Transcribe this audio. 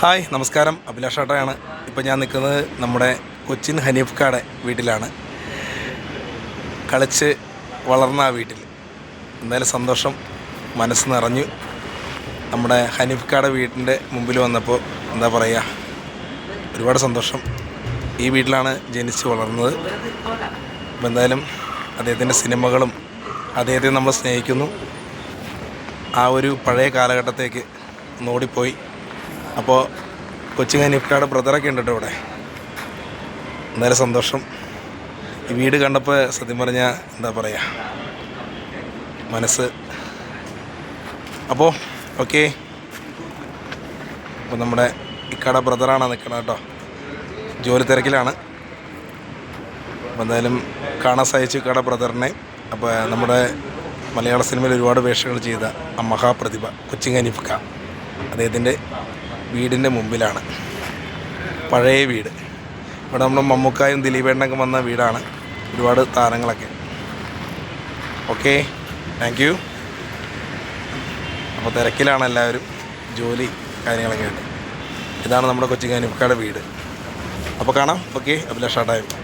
Hi നമസ്കാരം, അഭിലാഷ് ഏട്ടയാണ്. ഇപ്പോൾ ഞാൻ നിൽക്കുന്നത് നമ്മുടെ കൊച്ചിൻ ഹനീഫ്ക്കാടെ വീട്ടിലാണ്. കളിച്ച് വളർന്ന ആ വീട്ടിൽ എന്തായാലും സന്തോഷം, മനസ്സ് നിറഞ്ഞു. നമ്മുടെ ഹനീഫ്ക്കാടെ വീടിൻ്റെ മുമ്പിൽ വന്നപ്പോൾ എന്താ പറയുക, ഒരുപാട് സന്തോഷം. ഈ വീട്ടിലാണ് ജനിച്ച് വളർന്നത്. അപ്പോൾ എന്തായാലും അദ്ദേഹത്തിൻ്റെ സിനിമകളും അദ്ദേഹത്തെ നമ്മൾ സ്നേഹിക്കുന്നു. ആ ഒരു പഴയ കാലഘട്ടത്തേക്ക് ഓടിപ്പോയി. അപ്പോൾ കൊച്ചിൻ ഹനീഫ്ക്കാടെ ബ്രദറൊക്കെ ഉണ്ട് കേട്ടോ ഇവിടെ. എന്തായാലും സന്തോഷം. ഈ വീട് കണ്ടപ്പോൾ സത്യം പറഞ്ഞാൽ എന്താ പറയുക, മനസ്സ്. അപ്പോൾ ഓക്കെ, അപ്പോൾ നമ്മുടെ ഇക്കാടെ ബ്രദറാണ് നിൽക്കണം കേട്ടോ, ജോലി തിരക്കിലാണ്. അപ്പോൾ എന്തായാലും കാണാൻ സാധിച്ചു ഇക്കാടെ ബ്രദറിനെ. അപ്പോൾ നമ്മുടെ മലയാള സിനിമയിൽ ഒരുപാട് വേഷങ്ങൾ ചെയ്ത ആ മഹാപ്രതിഭ കൊച്ചിൻ ഹനീഫ്ക്ക അദ്ദേഹത്തിൻ്റെ വീടിൻ്റെ മുമ്പിലാണ്. പഴയ വീട്. ഇവിടെ നമ്മൾ മമ്മൂക്കായും ദിലീപേട്ടനൊക്കെ വന്ന വീടാണ്. ഒരുപാട് താരങ്ങളൊക്കെ. Okay, thank you. അപ്പോൾ തിരക്കിലാണ് എല്ലാവരും, ജോലി കാര്യങ്ങളൊക്കെ ആയിട്ട്. ഇതാണ് നമ്മുടെ കൊച്ചിൻ ഹനീഫ്ക്കാടെ വീട്. അപ്പോൾ കാണാം. ഓക്കെ, അഭിലാഷ് ഏട്ടൻ.